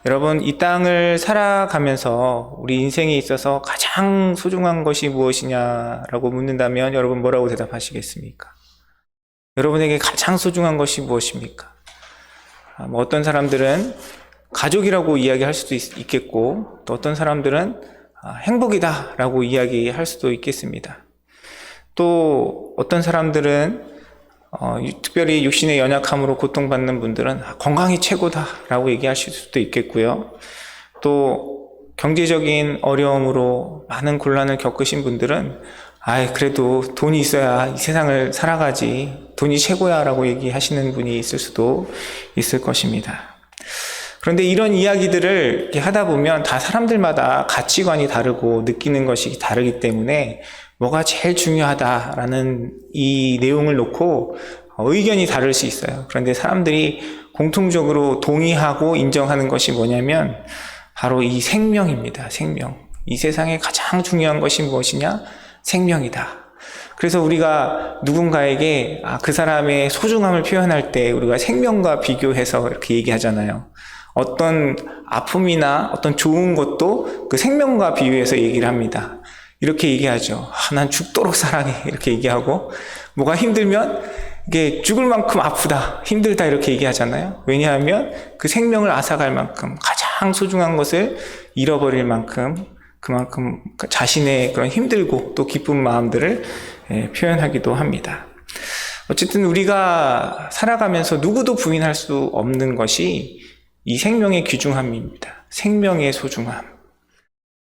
여러분, 이 땅을 살아가면서 우리 인생에 있어서 가장 소중한 것이 무엇이냐라고 묻는다면 여러분 뭐라고 대답하시겠습니까? 여러분에게 가장 소중한 것이 무엇입니까? 어떤 사람들은 가족이라고 이야기할 수도 있겠고, 또 어떤 사람들은 행복이다 라고 이야기할 수도 있겠습니다. 또 어떤 사람들은 특별히 육신의 연약함으로 고통받는 분들은 건강이 최고다 라고 얘기하실 수도 있겠고요. 또 경제적인 어려움으로 많은 곤란을 겪으신 분들은 그래도 돈이 있어야 이 세상을 살아가지, 돈이 최고야 라고 얘기하시는 분이 있을 수도 있을 것입니다. 그런데 이런 이야기들을 이렇게 하다 보면 다 사람들마다 가치관이 다르고 느끼는 것이 다르기 때문에 뭐가 제일 중요하다라는 이 내용을 놓고 의견이 다를 수 있어요. 그런데 사람들이 공통적으로 동의하고 인정하는 것이 뭐냐면 바로 이 생명입니다. 생명. 이 세상에 가장 중요한 것이 무엇이냐? 생명이다. 그래서 우리가 누군가에게 그 사람의 소중함을 표현할 때 우리가 생명과 비교해서 이렇게 얘기하잖아요. 어떤 아픔이나 어떤 좋은 것도 그 생명과 비교해서 얘기를 합니다. 이렇게 얘기하죠. 난 죽도록 사랑해. 이렇게 얘기하고, 뭐가 힘들면 이게 죽을 만큼 아프다, 힘들다 이렇게 얘기하잖아요. 왜냐하면 그 생명을 앗아갈 만큼, 가장 소중한 것을 잃어버릴 만큼, 그만큼 자신의 그런 힘들고 또 기쁜 마음들을 표현하기도 합니다. 어쨌든 우리가 살아가면서 누구도 부인할 수 없는 것이 이 생명의 귀중함입니다. 생명의 소중함.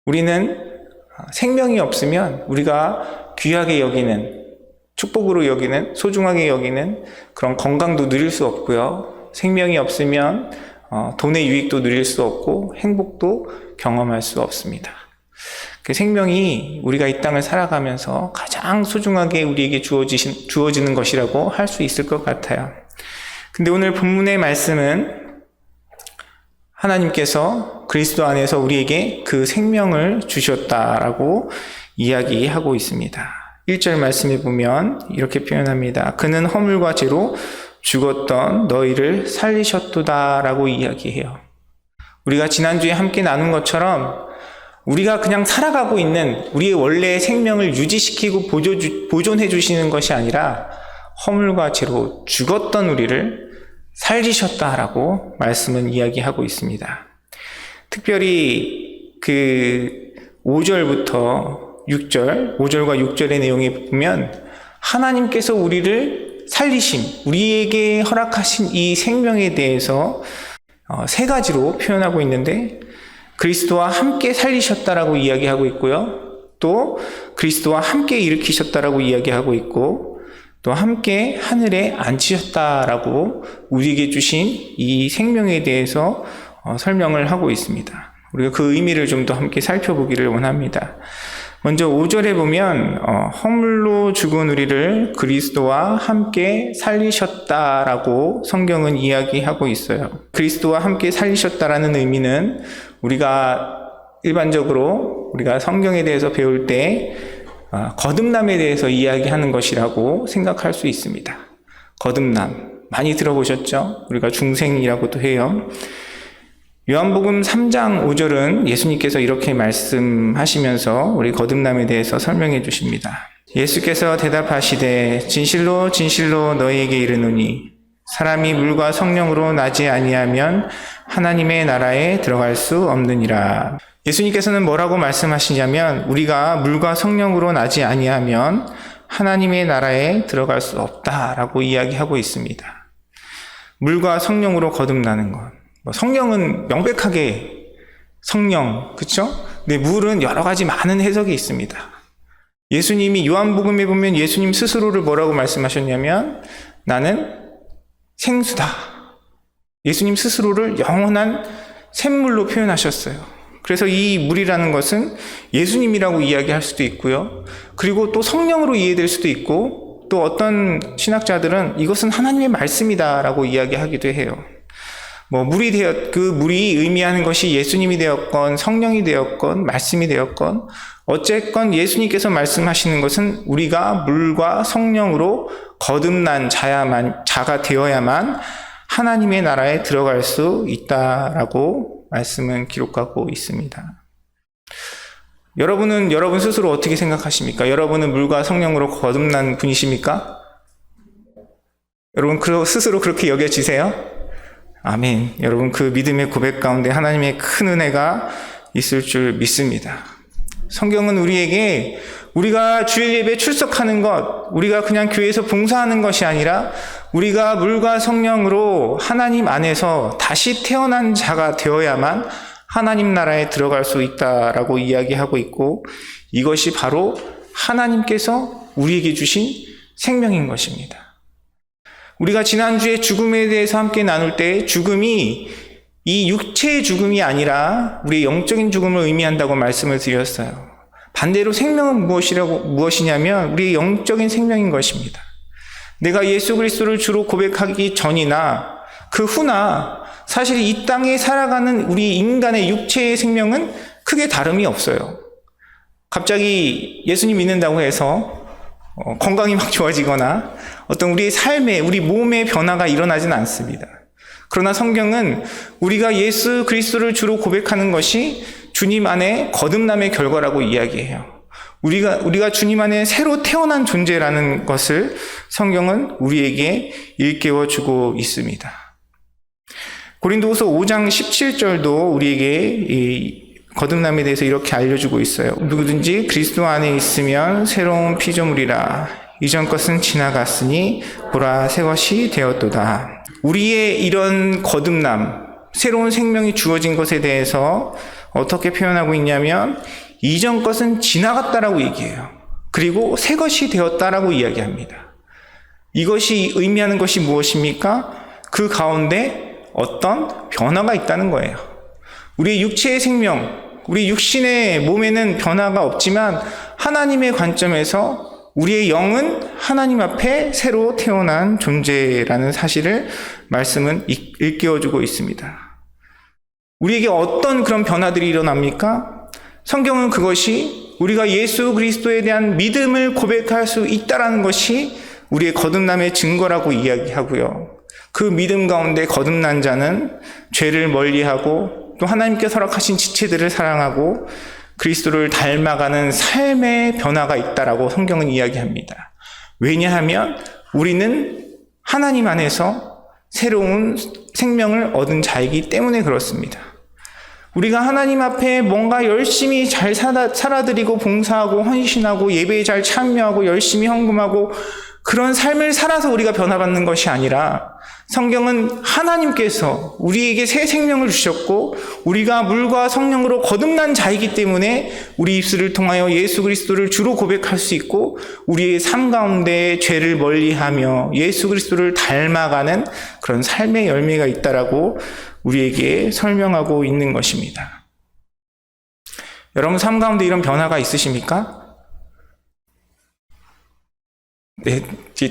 우리는 생명이 없으면 우리가 귀하게 여기는, 축복으로 여기는, 소중하게 여기는 그런 건강도 누릴 수 없고요. 생명이 없으면 돈의 유익도 누릴 수 없고 행복도 경험할 수 없습니다. 그 생명이 우리가 이 땅을 살아가면서 가장 소중하게 우리에게 주어지는 것이라고 할 수 있을 것 같아요. 근데 오늘 본문의 말씀은 하나님께서 그리스도 안에서 우리에게 그 생명을 주셨다라고 이야기하고 있습니다. 1절 말씀에 보면 이렇게 표현합니다. 그는 허물과 죄로 죽었던 너희를 살리셨도다라고 이야기해요. 우리가 지난주에 함께 나눈 것처럼 우리가 그냥 살아가고 있는 우리의 원래의 생명을 유지시키고 보존해 주시는 것이 아니라 허물과 죄로 죽었던 우리를 살리셨다라고 말씀은 이야기하고 있습니다. 특별히 그 5절부터 6절, 5절과 6절의 내용에 보면 하나님께서 우리를 살리심, 우리에게 허락하신 이 생명에 대해서 세 가지로 표현하고 있는데, 그리스도와 함께 살리셨다라고 이야기하고 있고요. 또 그리스도와 함께 일으키셨다라고 이야기하고 있고, 또 함께 하늘에 앉히셨다라고 우리에게 주신 이 생명에 대해서 설명을 하고 있습니다. 우리가 그 의미를 좀 더 함께 살펴보기를 원합니다. 먼저 5절에 보면 허물로 죽은 우리를 그리스도와 함께 살리셨다라고 성경은 이야기하고 있어요. 그리스도와 함께 살리셨다라는 의미는 우리가 일반적으로 우리가 성경에 대해서 배울 때 거듭남에 대해서 이야기하는 것이라고 생각할 수 있습니다. 거듭남 많이 들어보셨죠? 우리가 중생이라고도 해요. 요한복음 3장 5절은 예수님께서 이렇게 말씀하시면서 우리 거듭남에 대해서 설명해 주십니다. 예수께서 대답하시되 진실로 진실로 너희에게 이르노니 사람이 물과 성령으로 나지 아니하면 하나님의 나라에 들어갈 수 없느니라. 예수님께서는 뭐라고 말씀하시냐면 우리가 물과 성령으로 나지 아니하면 하나님의 나라에 들어갈 수 없다라고 이야기하고 있습니다. 물과 성령으로 거듭나는 것. 성령은 명백하게 성령, 그렇죠? 근데 물은 여러 가지 많은 해석이 있습니다. 예수님이 요한복음에 보면 예수님 스스로를 뭐라고 말씀하셨냐면 나는 생수다. 예수님 스스로를 영원한 샘물로 표현하셨어요. 그래서 이 물이라는 것은 예수님이라고 이야기할 수도 있고요. 그리고 또 성령으로 이해될 수도 있고, 또 어떤 신학자들은 이것은 하나님의 말씀이다라고 이야기하기도 해요. 그 물이 의미하는 것이 예수님이 되었건 성령이 되었건 말씀이 되었건 어쨌건 예수님께서 말씀하시는 것은 우리가 물과 성령으로 거듭난 자가 되어야만 하나님의 나라에 들어갈 수 있다라고 말씀은 기록하고 있습니다. 여러분은 여러분 스스로 어떻게 생각하십니까? 여러분은 물과 성령으로 거듭난 분이십니까? 여러분 스스로 그렇게 여겨지세요? 아멘. 여러분 그 믿음의 고백 가운데 하나님의 큰 은혜가 있을 줄 믿습니다. 성경은 우리에게 우리가 주일 예배에 출석하는 것, 우리가 그냥 교회에서 봉사하는 것이 아니라 우리가 물과 성령으로 하나님 안에서 다시 태어난 자가 되어야만 하나님 나라에 들어갈 수 있다라고 이야기하고 있고, 이것이 바로 하나님께서 우리에게 주신 생명인 것입니다. 우리가 지난주에 죽음에 대해서 함께 나눌 때 죽음이 이 육체의 죽음이 아니라 우리의 영적인 죽음을 의미한다고 말씀을 드렸어요. 반대로 생명은 무엇이냐면 우리의 영적인 생명인 것입니다. 내가 예수 그리스도를 주로 고백하기 전이나 그 후나 사실 이 땅에 살아가는 우리 인간의 육체의 생명은 크게 다름이 없어요. 갑자기 예수님 믿는다고 해서 건강이 막 좋아지거나 어떤 우리의 삶에, 우리 몸의 변화가 일어나지는 않습니다. 그러나 성경은 우리가 예수 그리스도를 주로 고백하는 것이 주님 안에 거듭남의 결과라고 이야기해요. 우리가 주님 안에 새로 태어난 존재라는 것을 성경은 우리에게 일깨워주고 있습니다. 고린도후서 5장 17절도 우리에게 이 거듭남에 대해서 이렇게 알려주고 있어요. 누구든지 그리스도 안에 있으면 새로운 피조물이라. 이전 것은 지나갔으니 보라 새 것이 되었도다. 우리의 이런 거듭남, 새로운 생명이 주어진 것에 대해서 어떻게 표현하고 있냐면 이전 것은 지나갔다라고 얘기해요. 그리고 새 것이 되었다라고 이야기합니다. 이것이 의미하는 것이 무엇입니까? 그 가운데 어떤 변화가 있다는 거예요. 우리의 육체의 생명, 우리 육신의 몸에는 변화가 없지만 하나님의 관점에서 우리의 영은 하나님 앞에 새로 태어난 존재라는 사실을 말씀은 일깨워주고 있습니다. 우리에게 어떤 그런 변화들이 일어납니까? 성경은 그것이 우리가 예수 그리스도에 대한 믿음을 고백할 수 있다는 것이 우리의 거듭남의 증거라고 이야기하고요. 그 믿음 가운데 거듭난 자는 죄를 멀리하고 또 하나님께 허락하신 지체들을 사랑하고 그리스도를 닮아가는 삶의 변화가 있다라고 성경은 이야기합니다. 왜냐하면 우리는 하나님 안에서 새로운 생명을 얻은 자이기 때문에 그렇습니다. 우리가 하나님 앞에 뭔가 열심히 잘 살아드리고 봉사하고 헌신하고 예배에 잘 참여하고 열심히 헌금하고 그런 삶을 살아서 우리가 변화받는 것이 아니라 성경은 하나님께서 우리에게 새 생명을 주셨고 우리가 물과 성령으로 거듭난 자이기 때문에 우리 입술을 통하여 예수 그리스도를 주로 고백할 수 있고 우리의 삶 가운데 죄를 멀리하며 예수 그리스도를 닮아가는 그런 삶의 열매가 있다라고 우리에게 설명하고 있는 것입니다. 여러분 삶 가운데 이런 변화가 있으십니까? 네,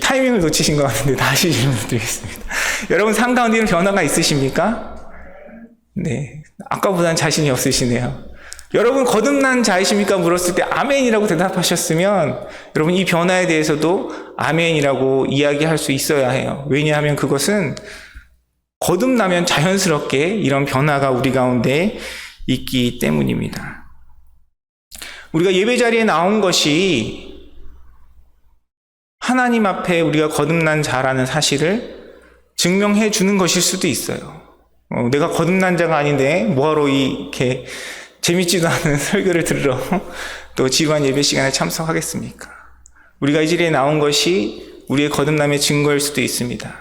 타이밍을 놓치신 것 같은데 다시 질문 드리겠습니다. 여러분 삶 가운데 이런 변화가 있으십니까? 네, 아까보다는 자신이 없으시네요. 여러분 거듭난 자이십니까? 물었을 때 아멘이라고 대답하셨으면 여러분 이 변화에 대해서도 아멘이라고 이야기할 수 있어야 해요. 왜냐하면 그것은 거듭나면 자연스럽게 이런 변화가 우리 가운데 있기 때문입니다. 우리가 예배 자리에 나온 것이 하나님 앞에 우리가 거듭난 자라는 사실을 증명해 주는 것일 수도 있어요. 내가 거듭난 자가 아닌데 뭐하러 이렇게 재밌지도 않은 설교를 들으러 또 지루한 예배 시간에 참석하겠습니까? 우리가 이 자리에 나온 것이 우리의 거듭남의 증거일 수도 있습니다.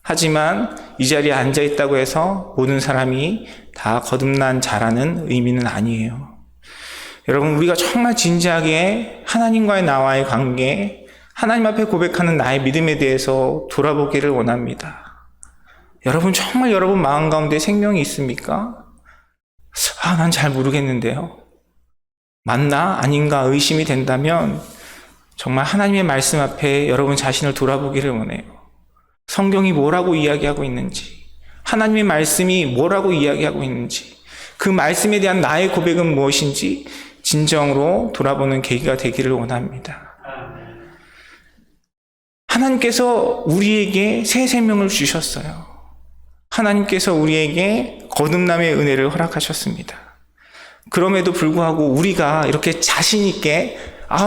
하지만 이 자리에 앉아 있다고 해서 모든 사람이 다 거듭난 자라는 의미는 아니에요. 여러분 우리가 정말 진지하게 하나님과의 나와의 관계, 하나님 앞에 고백하는 나의 믿음에 대해서 돌아보기를 원합니다. 여러분 정말 여러분 마음 가운데 생명이 있습니까? 난 잘 모르겠는데요. 맞나? 아닌가? 의심이 된다면 정말 하나님의 말씀 앞에 여러분 자신을 돌아보기를 원해요. 성경이 뭐라고 이야기하고 있는지, 하나님의 말씀이 뭐라고 이야기하고 있는지, 그 말씀에 대한 나의 고백은 무엇인지 진정으로 돌아보는 계기가 되기를 원합니다. 하나님께서 우리에게 새 생명을 주셨어요. 하나님께서 우리에게 거듭남의 은혜를 허락하셨습니다. 그럼에도 불구하고 우리가 이렇게 자신 있게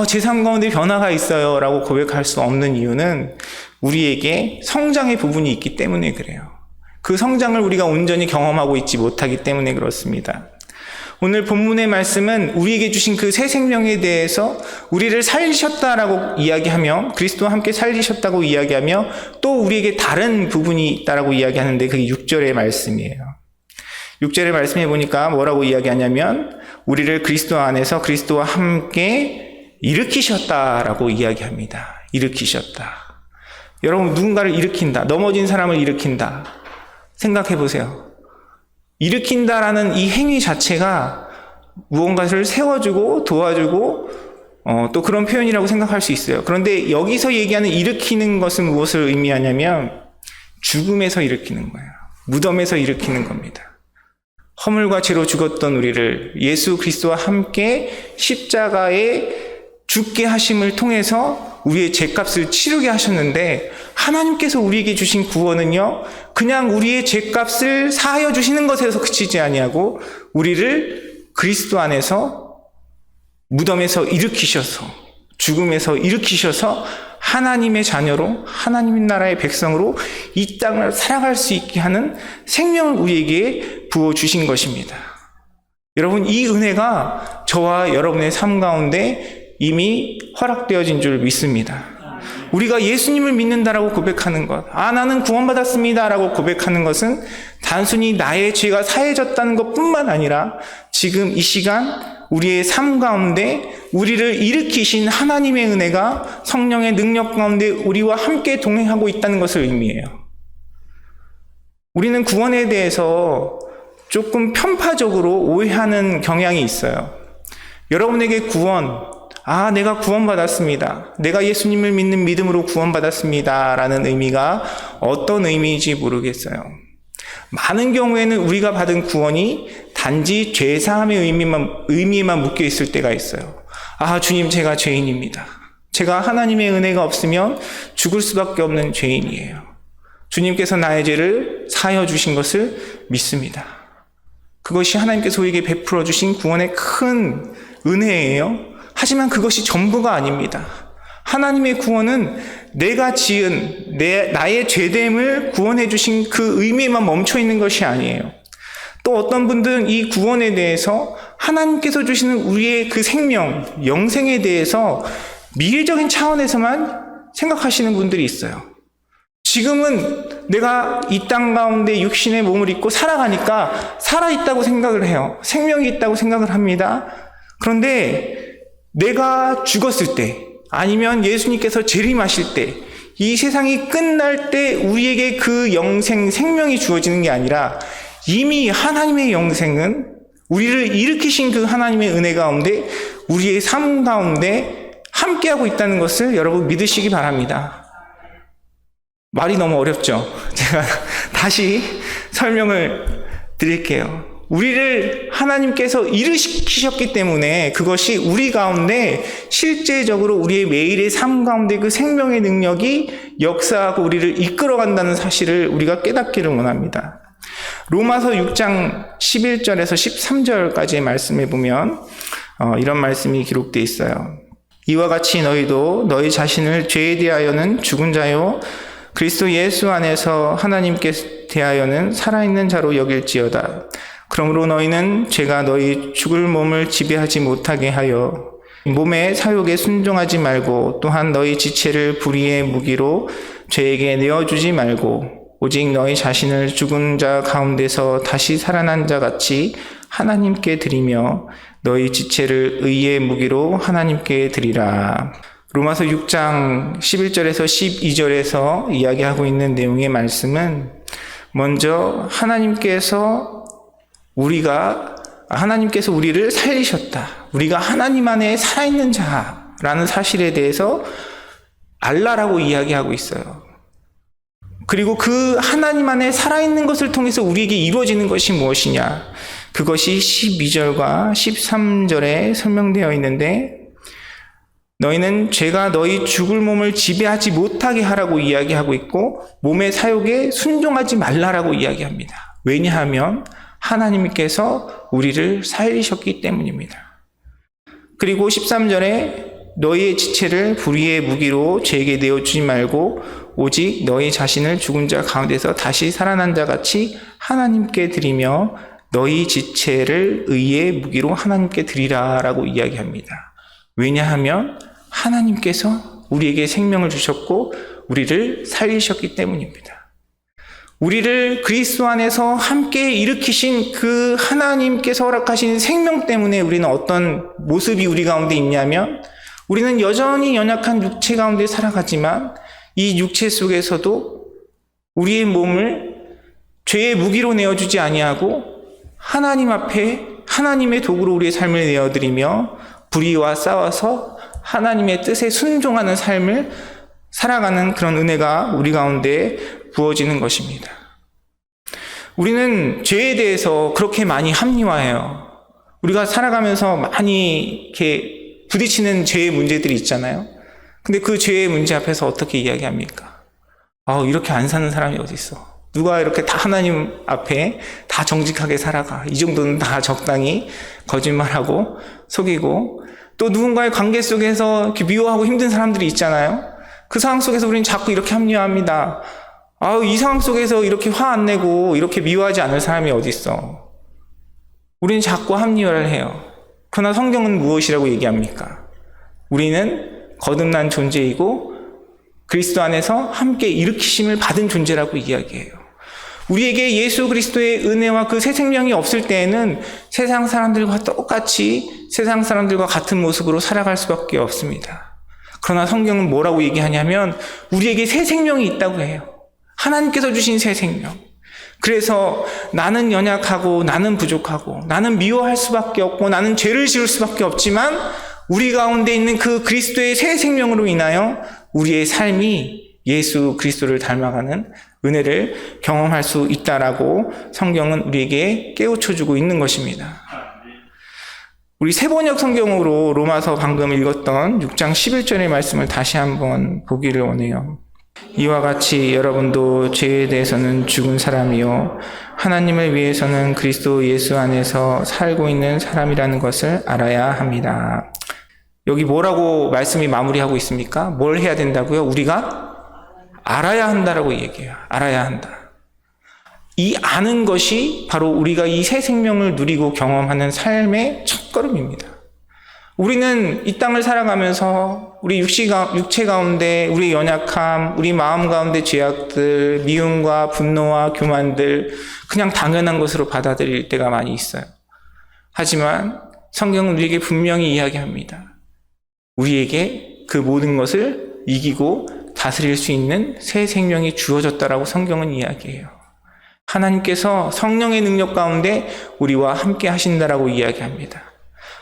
제 삶 가운데 변화가 있어요 라고 고백할 수 없는 이유는 우리에게 성장의 부분이 있기 때문에 그래요. 그 성장을 우리가 온전히 경험하고 있지 못하기 때문에 그렇습니다. 오늘 본문의 말씀은 우리에게 주신 그 새 생명에 대해서 우리를 살리셨다라고 이야기하며 그리스도와 함께 살리셨다고 이야기하며 또 우리에게 다른 부분이 있다라고 이야기하는데 그게 6절의 말씀이에요. 6절의 말씀에 보니까 뭐라고 이야기하냐면 우리를 그리스도 안에서 그리스도와 함께 일으키셨다라고 이야기합니다. 일으키셨다. 여러분, 누군가를 일으킨다. 넘어진 사람을 일으킨다. 생각해 보세요. 일으킨다라는 이 행위 자체가 무언가를 세워주고 도와주고 또 그런 표현이라고 생각할 수 있어요. 그런데 여기서 얘기하는 일으키는 것은 무엇을 의미하냐면 죽음에서 일으키는 거예요. 무덤에서 일으키는 겁니다. 허물과 죄로 죽었던 우리를 예수 그리스도와 함께 십자가에 죽게 하심을 통해서 우리의 죄값을 치르게 하셨는데 하나님께서 우리에게 주신 구원은요, 그냥 우리의 죄값을 사하여 주시는 것에서 그치지 아니하고 우리를 그리스도 안에서 무덤에서 일으키셔서 죽음에서 일으키셔서 하나님의 자녀로 하나님의 나라의 백성으로 이 땅을 살아갈 수 있게 하는 생명을 우리에게 부어주신 것입니다. 여러분, 이 은혜가 저와 여러분의 삶 가운데 이미 허락되어진 줄 믿습니다. 우리가 예수님을 믿는다라고 고백하는 것, 나는 구원받았습니다 라고 고백하는 것은 단순히 나의 죄가 사해졌다는 것뿐만 아니라 지금 이 시간 우리의 삶 가운데 우리를 일으키신 하나님의 은혜가 성령의 능력 가운데 우리와 함께 동행하고 있다는 것을 의미해요. 우리는 구원에 대해서 조금 편파적으로 오해하는 경향이 있어요. 여러분에게 구원, 내가 구원받았습니다. 내가 예수님을 믿는 믿음으로 구원받았습니다 라는 의미가 어떤 의미인지 모르겠어요. 많은 경우에는 우리가 받은 구원이 단지 죄사함의 의미에만 묶여 있을 때가 있어요. 주님, 제가 죄인입니다. 제가 하나님의 은혜가 없으면 죽을 수밖에 없는 죄인이에요. 주님께서 나의 죄를 사하여 주신 것을 믿습니다. 그것이 하나님께서 우리에게 베풀어 주신 구원의 큰 은혜예요. 하지만 그것이 전부가 아닙니다. 하나님의 구원은 내가 지은 나의 죄됨을 구원해 주신 그 의미에만 멈춰 있는 것이 아니에요. 또 어떤 분들은 이 구원에 대해서 하나님께서 주시는 우리의 그 생명, 영생에 대해서 미래적인 차원에서만 생각하시는 분들이 있어요. 지금은 내가 이 땅 가운데 육신의 몸을 입고 살아가니까 살아있다고 생각을 해요. 생명이 있다고 생각을 합니다. 그런데 내가 죽었을 때 아니면 예수님께서 재림하실 때 이 세상이 끝날 때 우리에게 그 영생, 생명이 주어지는 게 아니라 이미 하나님의 영생은 우리를 일으키신 그 하나님의 은혜 가운데 우리의 삶 가운데 함께하고 있다는 것을 여러분 믿으시기 바랍니다. 말이 너무 어렵죠? 제가 다시 설명을 드릴게요. 우리를 하나님께서 일으키셨기 때문에 그것이 우리 가운데 실제적으로 우리의 매일의 삶 가운데 그 생명의 능력이 역사하고 우리를 이끌어간다는 사실을 우리가 깨닫기를 원합니다. 로마서 6장 11절에서 13절까지의 말씀에 보면 이런 말씀이 기록되어 있어요. 이와 같이 너희도 너희 자신을 죄에 대하여는 죽은 자요 그리스도 예수 안에서 하나님께 대하여는 살아있는 자로 여길지어다. 그러므로 너희는 죄가 너희 죽을 몸을 지배하지 못하게 하여 몸의 사욕에 순종하지 말고 또한 너희 지체를 불의의 무기로 죄에게 내어주지 말고 오직 너희 자신을 죽은 자 가운데서 다시 살아난 자 같이 하나님께 드리며 너희 지체를 의의 무기로 하나님께 드리라. 로마서 6장 11절에서 12절에서 이야기하고 있는 내용의 말씀은 먼저 하나님께서 우리를 살리셨다. 우리가 하나님 안에 살아있는 자라는 사실에 대해서 알라라고 이야기하고 있어요. 그리고 그 하나님 안에 살아있는 것을 통해서 우리에게 이루어지는 것이 무엇이냐? 그것이 12절과 13절에 설명되어 있는데 너희는 죄가 너희 죽을 몸을 지배하지 못하게 하라고 이야기하고 있고 몸의 사욕에 순종하지 말라라고 이야기합니다. 왜냐하면 하나님께서 우리를 살리셨기 때문입니다. 그리고 13절에 너희의 지체를 불의의 무기로 죄에게 내어주지 말고 오직 너희 자신을 죽은 자 가운데서 다시 살아난 자 같이 하나님께 드리며 너희 지체를 의의 무기로 하나님께 드리라 라고 이야기합니다. 왜냐하면 하나님께서 우리에게 생명을 주셨고 우리를 살리셨기 때문입니다. 우리를 그리스도 안에서 함께 일으키신 그 하나님께서 허락하신 생명 때문에 우리는 어떤 모습이 우리 가운데 있냐면 우리는 여전히 연약한 육체 가운데 살아가지만 이 육체 속에서도 우리의 몸을 죄의 무기로 내어주지 아니하고 하나님 앞에 하나님의 도구로 우리의 삶을 내어드리며 불의와 싸워서 하나님의 뜻에 순종하는 삶을 살아가는 그런 은혜가 우리 가운데 부어지는 것입니다. 우리는 죄에 대해서 그렇게 많이 합리화해요. 우리가 살아가면서 많이 이렇게 부딪히는 죄의 문제들이 있잖아요. 근데 그 죄의 문제 앞에서 어떻게 이야기합니까? 이렇게 안 사는 사람이 어디 있어? 누가 이렇게 다 하나님 앞에 다 정직하게 살아가? 이 정도는 다 적당히 거짓말하고 속이고 또 누군가의 관계 속에서 이렇게 미워하고 힘든 사람들이 있잖아요. 그 상황 속에서 우리는 자꾸 이렇게 합리화합니다. 이 상황 속에서 이렇게 화 안 내고 이렇게 미워하지 않을 사람이 어디 있어? 우리는 자꾸 합리화를 해요. 그러나 성경은 무엇이라고 얘기합니까? 우리는 거듭난 존재이고 그리스도 안에서 함께 일으키심을 받은 존재라고 이야기해요. 우리에게 예수 그리스도의 은혜와 그 새 생명이 없을 때에는 세상 사람들과 똑같이 세상 사람들과 같은 모습으로 살아갈 수밖에 없습니다. 그러나 성경은 뭐라고 얘기하냐면 우리에게 새 생명이 있다고 해요. 하나님께서 주신 새 생명. 그래서 나는 연약하고 나는 부족하고 나는 미워할 수밖에 없고 나는 죄를 지을 수밖에 없지만 우리 가운데 있는 그 그리스도의 새 생명으로 인하여 우리의 삶이 예수 그리스도를 닮아가는 은혜를 경험할 수 있다라고 성경은 우리에게 깨우쳐주고 있는 것입니다. 우리 세번역 성경으로 로마서 방금 읽었던 6장 11절의 말씀을 다시 한번 보기를 원해요. 이와 같이 여러분도 죄에 대해서는 죽은 사람이요 하나님을 위해서는 그리스도 예수 안에서 살고 있는 사람이라는 것을 알아야 합니다. 여기 뭐라고 말씀이 마무리하고 있습니까? 뭘 해야 된다고요? 우리가 알아야 한다라고 얘기해요. 알아야 한다. 이 아는 것이 바로 우리가 이 새 생명을 누리고 경험하는 삶의 첫걸음입니다. 우리는 이 땅을 살아가면서 우리 육체 가운데 우리 연약함, 우리 마음 가운데 죄악들, 미움과 분노와 교만들 그냥 당연한 것으로 받아들일 때가 많이 있어요. 하지만 성경은 우리에게 분명히 이야기합니다. 우리에게 그 모든 것을 이기고 다스릴 수 있는 새 생명이 주어졌다라고 성경은 이야기해요. 하나님께서 성령의 능력 가운데 우리와 함께 하신다라고 이야기합니다.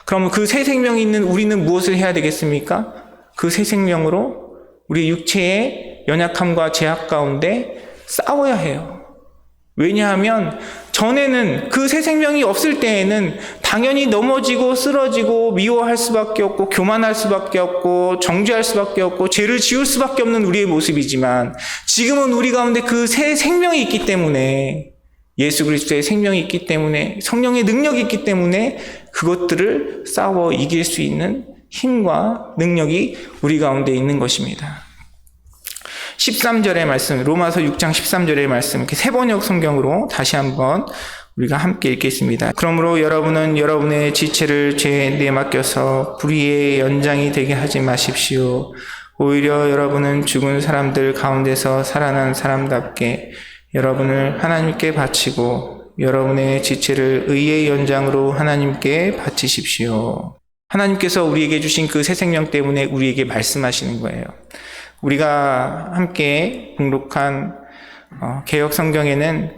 그러면 그 새 생명이 있는 우리는 무엇을 해야 되겠습니까? 그 새 생명으로 우리 육체의 연약함과 죄악 가운데 싸워야 해요. 왜냐하면 전에는 그 새 생명이 없을 때에는 당연히 넘어지고 쓰러지고 미워할 수밖에 없고 교만할 수밖에 없고 정죄할 수밖에 없고 죄를 지을 수밖에 없는 우리의 모습이지만 지금은 우리 가운데 그 새 생명이 있기 때문에 예수 그리스도의 생명이 있기 때문에 성령의 능력이 있기 때문에 그것들을 싸워 이길 수 있는 힘과 능력이 우리 가운데 있는 것입니다. 13절의 말씀, 로마서 6장 13절의 말씀, 이렇게 세번역 성경으로 다시 한번 우리가 함께 읽겠습니다. 그러므로 여러분은 여러분의 지체를 죄에 내맡겨서 불의의 연장이 되게 하지 마십시오. 오히려 여러분은 죽은 사람들 가운데서 살아난 사람답게 여러분을 하나님께 바치고 여러분의 지체를 의의 연장으로 하나님께 바치십시오. 하나님께서 우리에게 주신 그 새 생명 때문에 우리에게 말씀하시는 거예요. 우리가 함께 봉독한 개역 성경에는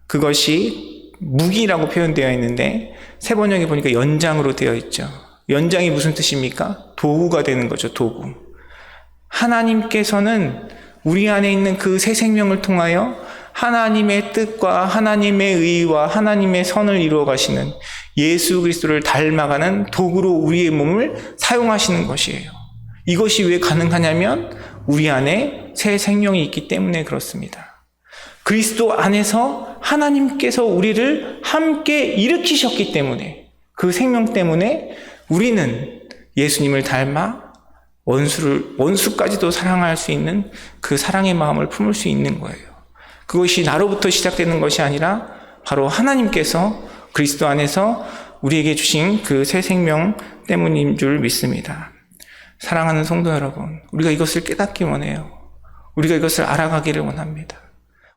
그것이 무기라고 표현되어 있는데 세번역에 보니까 연장으로 되어 있죠. 연장이 무슨 뜻입니까? 도구가 되는 거죠. 도구. 하나님께서는 우리 안에 있는 그 새 생명을 통하여 하나님의 뜻과 하나님의 의와 하나님의 선을 이루어 가시는 예수 그리스도를 닮아가는 도구로 우리의 몸을 사용하시는 것이에요. 이것이 왜 가능하냐면 우리 안에 새 생명이 있기 때문에 그렇습니다. 그리스도 안에서 하나님께서 우리를 함께 일으키셨기 때문에, 그 생명 때문에 우리는 예수님을 닮아 원수까지도 사랑할 수 있는 그 사랑의 마음을 품을 수 있는 거예요. 그것이 나로부터 시작되는 것이 아니라 바로 하나님께서 그리스도 안에서 우리에게 주신 그 새 생명 때문인 줄 믿습니다. 사랑하는 성도 여러분, 우리가 이것을 깨닫기 원해요. 우리가 이것을 알아가기를 원합니다.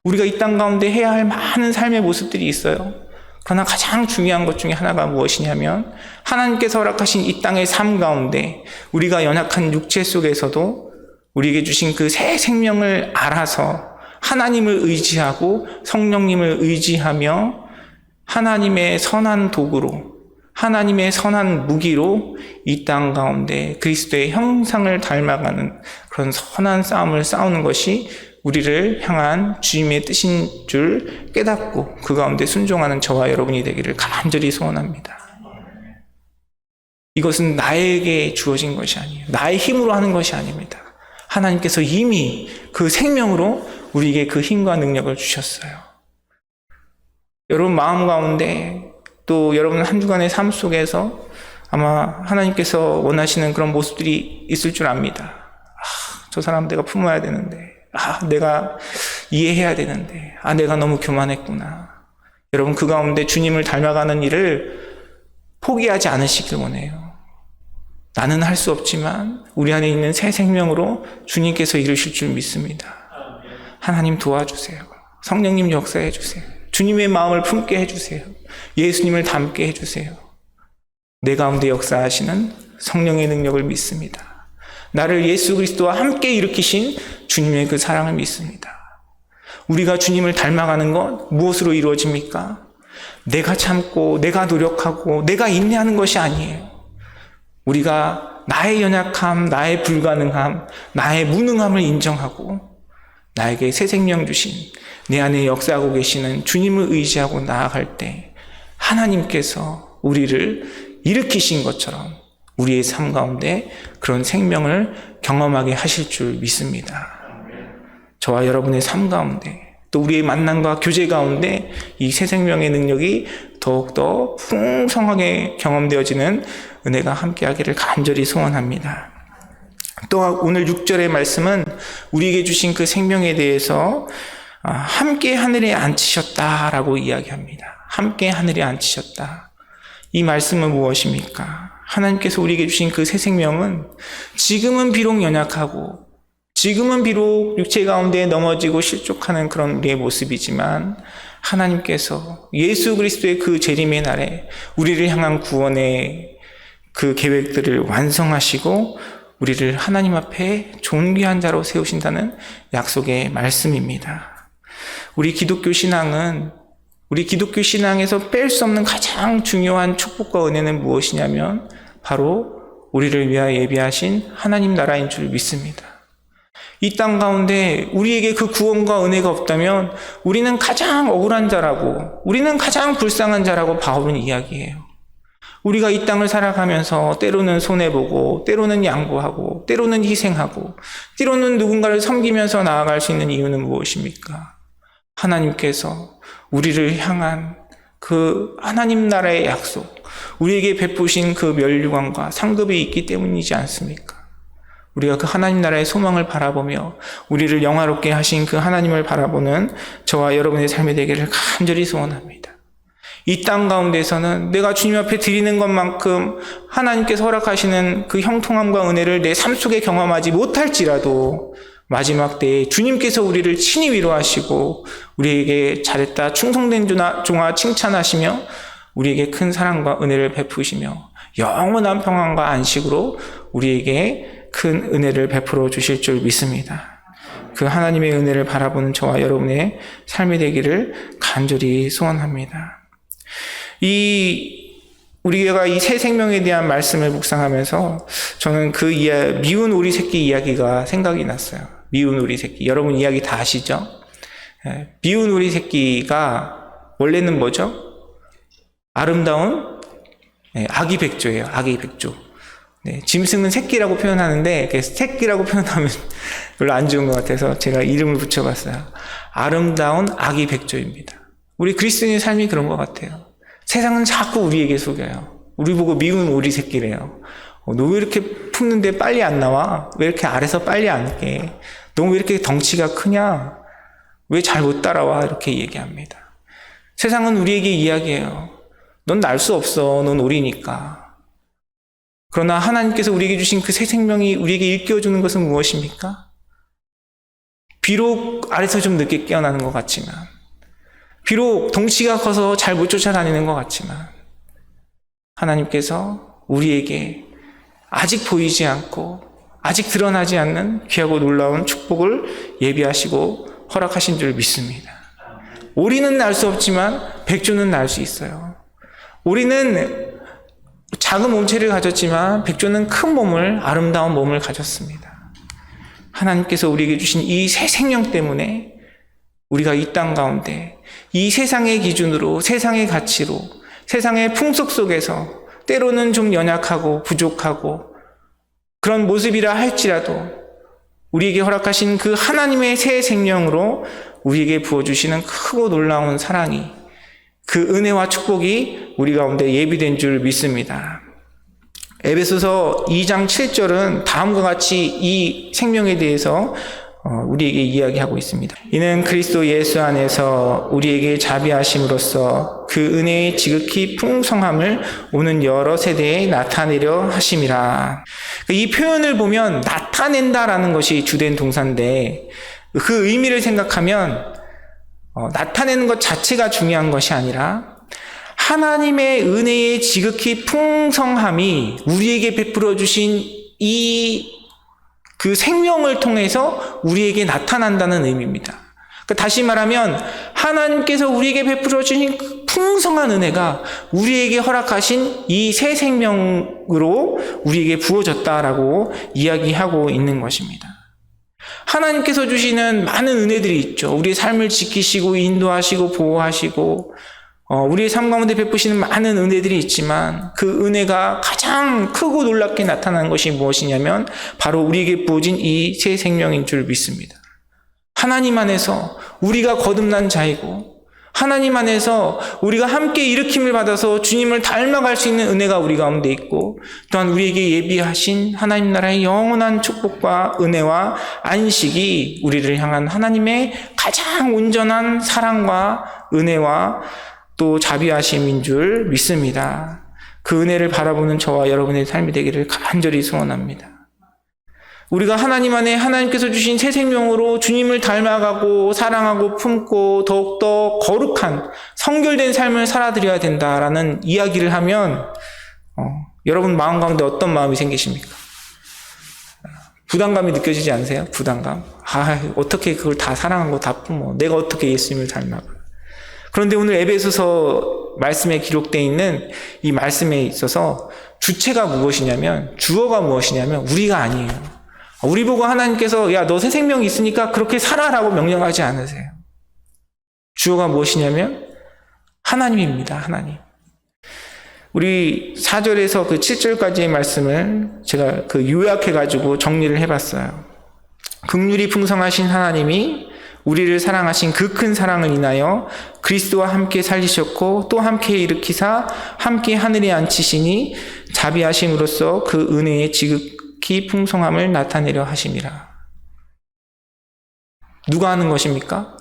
우리가 이 땅 가운데 해야 할 많은 삶의 모습들이 있어요. 그러나 가장 중요한 것 중에 하나가 무엇이냐면, 하나님께서 허락하신 이 땅의 삶 가운데 우리가 연약한 육체 속에서도 우리에게 주신 그 새 생명을 알아서 하나님을 의지하고 성령님을 의지하며 하나님의 선한 도구로, 하나님의 선한 무기로 이 땅 가운데 그리스도의 형상을 닮아가는 그런 선한 싸움을 싸우는 것이 우리를 향한 주님의 뜻인 줄 깨닫고 그 가운데 순종하는 저와 여러분이 되기를 간절히 소원합니다. 이것은 나에게 주어진 것이 아니에요. 나의 힘으로 하는 것이 아닙니다. 하나님께서 이미 그 생명으로 우리에게 그 힘과 능력을 주셨어요. 여러분 마음 가운데, 또 여러분 한 주간의 삶 속에서 아마 하나님께서 원하시는 그런 모습들이 있을 줄 압니다. 저 사람 내가 품어야 되는데, 내가 이해해야 되는데, 내가 너무 교만했구나. 여러분 그 가운데 주님을 닮아가는 일을 포기하지 않으시길 원해요. 나는 할 수 없지만 우리 안에 있는 새 생명으로 주님께서 이루실 줄 믿습니다. 하나님 도와주세요. 성령님 역사해 주세요. 주님의 마음을 품게 해주세요. 예수님을 닮게 해주세요. 내 가운데 역사하시는 성령의 능력을 믿습니다. 나를 예수 그리스도와 함께 일으키신 주님의 그 사랑을 믿습니다. 우리가 주님을 닮아가는 것 무엇으로 이루어집니까? 내가 참고 내가 노력하고 내가 인내하는 것이 아니에요. 우리가 나의 연약함, 나의 불가능함, 나의 무능함을 인정하고 나에게 새 생명 주신 내 안에 역사하고 계시는 주님을 의지하고 나아갈 때 하나님께서 우리를 일으키신 것처럼 우리의 삶 가운데 그런 생명을 경험하게 하실 줄 믿습니다. 저와 여러분의 삶 가운데 또 우리의 만남과 교제 가운데 이 새 생명의 능력이 더욱더 풍성하게 경험되어지는 은혜가 함께하기를 간절히 소원합니다. 또 오늘 6절의 말씀은 우리에게 주신 그 생명에 대해서 함께 하늘에 앉히셨다라고 이야기합니다. 함께 하늘에 앉히셨다. 이 말씀은 무엇입니까? 하나님께서 우리에게 주신 그 새 생명은 지금은 비록 연약하고 지금은 비록 육체 가운데 넘어지고 실족하는 그런 우리의 모습이지만 하나님께서 예수 그리스도의 그 재림의 날에 우리를 향한 구원의 그 계획들을 완성하시고 우리를 하나님 앞에 존귀한 자로 세우신다는 약속의 말씀입니다. 우리 기독교 신앙에서 뺄 수 없는 가장 중요한 축복과 은혜는 무엇이냐면 바로 우리를 위하여 예비하신 하나님 나라인 줄 믿습니다. 이 땅 가운데 우리에게 그 구원과 은혜가 없다면 우리는 가장 억울한 자라고, 우리는 가장 불쌍한 자라고 바울은 이야기해요. 우리가 이 땅을 살아가면서 때로는 손해보고, 때로는 양보하고, 때로는 희생하고, 때로는 누군가를 섬기면서 나아갈 수 있는 이유는 무엇입니까? 하나님께서 우리를 향한 그 하나님 나라의 약속, 우리에게 베푸신 그 면류관과 상급이 있기 때문이지 않습니까? 우리가 그 하나님 나라의 소망을 바라보며 우리를 영화롭게 하신 그 하나님을 바라보는 저와 여러분의 삶이 되기를 간절히 소원합니다. 이 땅 가운데서는 내가 주님 앞에 드리는 것만큼 하나님께서 허락하시는 그 형통함과 은혜를 내 삶 속에 경험하지 못할지라도 마지막 때에 주님께서 우리를 친히 위로하시고 우리에게 잘했다, 충성된 종아 칭찬하시며 우리에게 큰 사랑과 은혜를 베푸시며 영원한 평안과 안식으로 우리에게 큰 은혜를 베풀어 주실 줄 믿습니다. 그 하나님의 은혜를 바라보는 저와 여러분의 삶이 되기를 간절히 소원합니다. 우리가 이 새 생명에 대한 말씀을 묵상하면서 저는 그 미운 오리 새끼 이야기가 생각이 났어요. 미운 오리 새끼. 여러분 이야기 다 아시죠? 미운 오리 새끼가 원래는 뭐죠? 아름다운 아기 백조예요. 아기 백조. 네, 짐승은 새끼라고 표현하는데 새끼라고 표현하면 별로 안 좋은 것 같아서 제가 이름을 붙여봤어요. 아름다운 아기 백조입니다. 우리 그리스도인의 삶이 그런 것 같아요. 세상은 자꾸 우리에게 속여요. 우리 보고 미운 오리 새끼래요. 너 왜 이렇게 품는데 빨리 안 나와? 왜 이렇게 알에서 빨리 안 깨? 너 왜 이렇게 덩치가 크냐? 왜 잘 못 따라와? 이렇게 얘기합니다. 세상은 우리에게 이야기해요. 넌 날 수 없어. 넌 오리니까. 그러나 하나님께서 우리에게 주신 그 새 생명이 우리에게 일깨워주는 것은 무엇입니까? 비록 알에서 좀 늦게 깨어나는 것 같지만, 비록 덩치가 커서 잘 못 쫓아다니는 것 같지만, 하나님께서 우리에게 아직 보이지 않고 아직 드러나지 않는 귀하고 놀라운 축복을 예비하시고 허락하신 줄 믿습니다. 오리는 날 수 없지만 백조는 날 수 있어요. 오리는 작은 몸체를 가졌지만 백조는 큰 몸을, 아름다운 몸을 가졌습니다. 하나님께서 우리에게 주신 이 새 생명 때문에 우리가 이 땅 가운데 이 세상의 기준으로, 세상의 가치로, 세상의 풍속 속에서 때로는 좀 연약하고 부족하고 그런 모습이라 할지라도 우리에게 허락하신 그 하나님의 새 생명으로 우리에게 부어주시는 크고 놀라운 사랑이, 그 은혜와 축복이 우리 가운데 예비된 줄 믿습니다. 에베소서 2장 7절은 다음과 같이 이 생명에 대해서 우리에게 이야기하고 있습니다. 이는 그리스도 예수 안에서 우리에게 자비하심으로써 그 은혜의 지극히 풍성함을 오는 여러 세대에 나타내려 하심이라. 이 표현을 보면 나타낸다라는 것이 주된 동사인데 그 의미를 생각하면 나타내는 것 자체가 중요한 것이 아니라 하나님의 은혜의 지극히 풍성함이 우리에게 베풀어 주신 그 생명을 통해서 우리에게 나타난다는 의미입니다. 다시 말하면 하나님께서 우리에게 베풀어 주신 풍성한 은혜가 우리에게 허락하신 이 새 생명으로 우리에게 부어졌다라고 이야기하고 있는 것입니다. 하나님께서 주시는 많은 은혜들이 있죠. 우리의 삶을 지키시고 인도하시고 보호하시고 우리의 삶 가운데 베푸시는 많은 은혜들이 있지만 그 은혜가 가장 크고 놀랍게 나타나는 것이 무엇이냐면 바로 우리에게 부어진 이 새 생명인 줄 믿습니다. 하나님 안에서 우리가 거듭난 자이고 하나님 안에서 우리가 함께 일으킴을 받아서 주님을 닮아갈 수 있는 은혜가 우리 가운데 있고 또한 우리에게 예비하신 하나님 나라의 영원한 축복과 은혜와 안식이 우리를 향한 하나님의 가장 온전한 사랑과 은혜와 또 자비하심인 줄 믿습니다. 그 은혜를 바라보는 저와 여러분의 삶이 되기를 간절히 소원합니다. 우리가 하나님 안에 하나님께서 주신 새 생명으로 주님을 닮아가고 사랑하고 품고 더욱더 거룩한 성결된 삶을 살아드려야 된다라는 이야기를 하면 여러분 마음 가운데 어떤 마음이 생기십니까? 부담감이 느껴지지 않으세요? 부담감? 어떻게 그걸 다 사랑하고 다 품어? 내가 어떻게 예수님을 닮아가? 그런데 오늘 에베소서 말씀에 기록되어 있는 이 말씀에 있어서 주체가 무엇이냐면, 주어가 무엇이냐면 우리가 아니에요. 우리 보고 하나님께서 야, 너 새 생명이 있으니까 그렇게 살아라고 명령하지 않으세요. 주어가 무엇이냐면 하나님입니다. 하나님. 우리 4절에서 그 7절까지의 말씀을 제가 요약해가지고 정리를 해봤어요. 긍휼이 풍성하신 하나님이 우리를 사랑하신 그 큰 사랑을 인하여 그리스도와 함께 살리셨고 또 함께 일으키사 함께 하늘에 앉히시니 자비하심으로써 그 은혜의 지극히 풍성함을 나타내려 하심이라. 누가 하는 것입니까?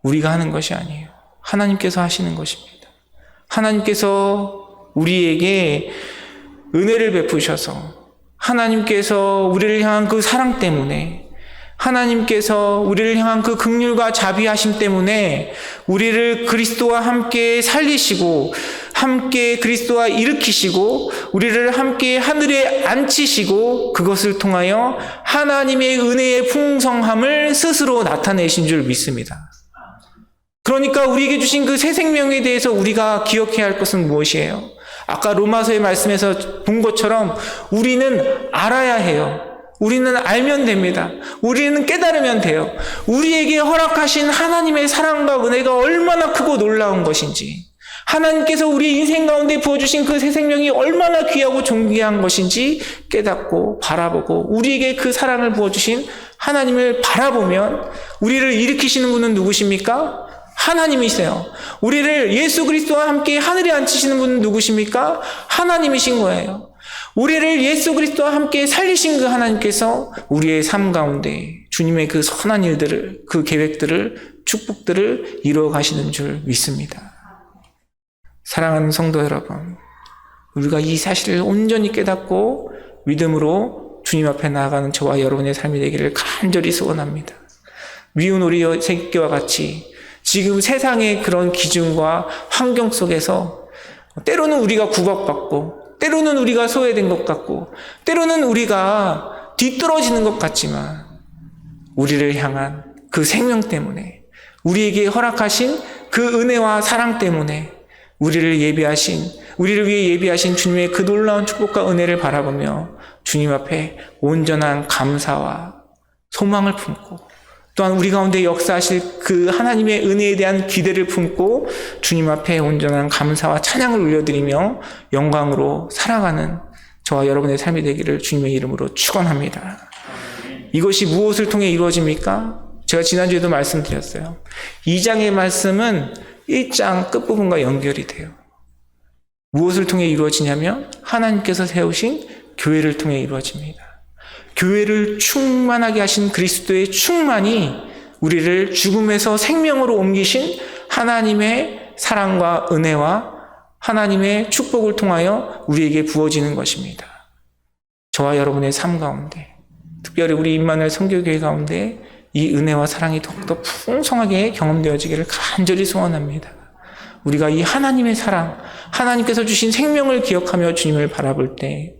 우리가 하는 것이 아니에요. 하나님께서 하시는 것입니다. 하나님께서 우리에게 은혜를 베푸셔서 하나님께서 우리를 향한 그 사랑 때문에 하나님께서 우리를 향한 그 긍휼과 자비하심 때문에 우리를 그리스도와 함께 살리시고 함께 그리스도와 일으키시고 우리를 함께 하늘에 앉히시고 그것을 통하여 하나님의 은혜의 풍성함을 스스로 나타내신 줄 믿습니다. 그러니까 우리에게 주신 그 새 생명에 대해서 우리가 기억해야 할 것은 무엇이에요? 아까 로마서의 말씀에서 본 것처럼 우리는 알아야 해요. 우리는 알면 됩니다. 우리는 깨달으면 돼요. 우리에게 허락하신 하나님의 사랑과 은혜가 얼마나 크고 놀라운 것인지, 하나님께서 우리 인생 가운데 부어주신 그 새 생명이 얼마나 귀하고 존귀한 것인지 깨닫고 바라보고 우리에게 그 사랑을 부어주신 하나님을 바라보면 우리를 일으키시는 분은 누구십니까? 하나님이세요. 우리를 예수 그리스도와 함께 하늘에 앉히시는 분은 누구십니까? 하나님이신 거예요. 우리를 예수 그리스도와 함께 살리신 그 하나님께서 우리의 삶 가운데 주님의 그 선한 일들을, 그 계획들을, 축복들을 이루어 가시는 줄 믿습니다. 사랑하는 성도 여러분, 우리가 이 사실을 온전히 깨닫고 믿음으로 주님 앞에 나아가는 저와 여러분의 삶이 되기를 간절히 소원합니다. 미운 우리 새끼와 같이 지금 세상의 그런 기준과 환경 속에서 때로는 우리가 구박받고 때로는 우리가 소외된 것 같고 때로는 우리가 뒤떨어지는 것 같지만 우리를 향한 그 생명 때문에 우리에게 허락하신 그 은혜와 사랑 때문에 우리를 위해 예비하신 주님의 그 놀라운 축복과 은혜를 바라보며 주님 앞에 온전한 감사와 소망을 품고 또한 우리 가운데 역사하실 그 하나님의 은혜에 대한 기대를 품고 주님 앞에 온전한 감사와 찬양을 올려드리며 영광으로 살아가는 저와 여러분의 삶이 되기를 주님의 이름으로 축원합니다. 이것이 무엇을 통해 이루어집니까? 제가 지난주에도 말씀드렸어요. 2장의 말씀은 1장 끝부분과 연결이 돼요. 무엇을 통해 이루어지냐면 하나님께서 세우신 교회를 통해 이루어집니다. 교회를 충만하게 하신 그리스도의 충만이 우리를 죽음에서 생명으로 옮기신 하나님의 사랑과 은혜와 하나님의 축복을 통하여 우리에게 부어지는 것입니다. 저와 여러분의 삶 가운데, 특별히 우리 임마누엘 선교교회 가운데 이 은혜와 사랑이 더욱더 풍성하게 경험되어지기를 간절히 소원합니다. 우리가 이 하나님의 사랑, 하나님께서 주신 생명을 기억하며 주님을 바라볼 때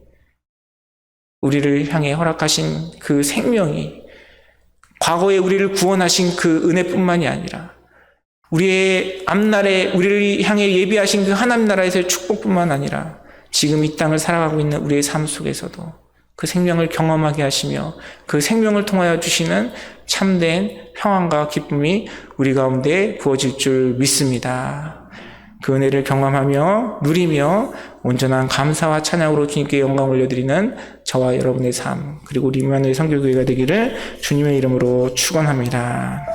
우리를 향해 허락하신 그 생명이 과거에 우리를 구원하신 그 은혜뿐만이 아니라 우리의 앞날에 우리를 향해 예비하신 그 하나님 나라에서의 축복뿐만 아니라 지금 이 땅을 살아가고 있는 우리의 삶 속에서도 그 생명을 경험하게 하시며 그 생명을 통하여 주시는 참된 평안과 기쁨이 우리 가운데 부어질 줄 믿습니다. 그 은혜를 경험하며 누리며 온전한 감사와 찬양으로 주님께 영광을 올려드리는 저와 여러분의 삶 그리고 우리 임마누엘 선교교회가 되기를 주님의 이름으로 축원합니다.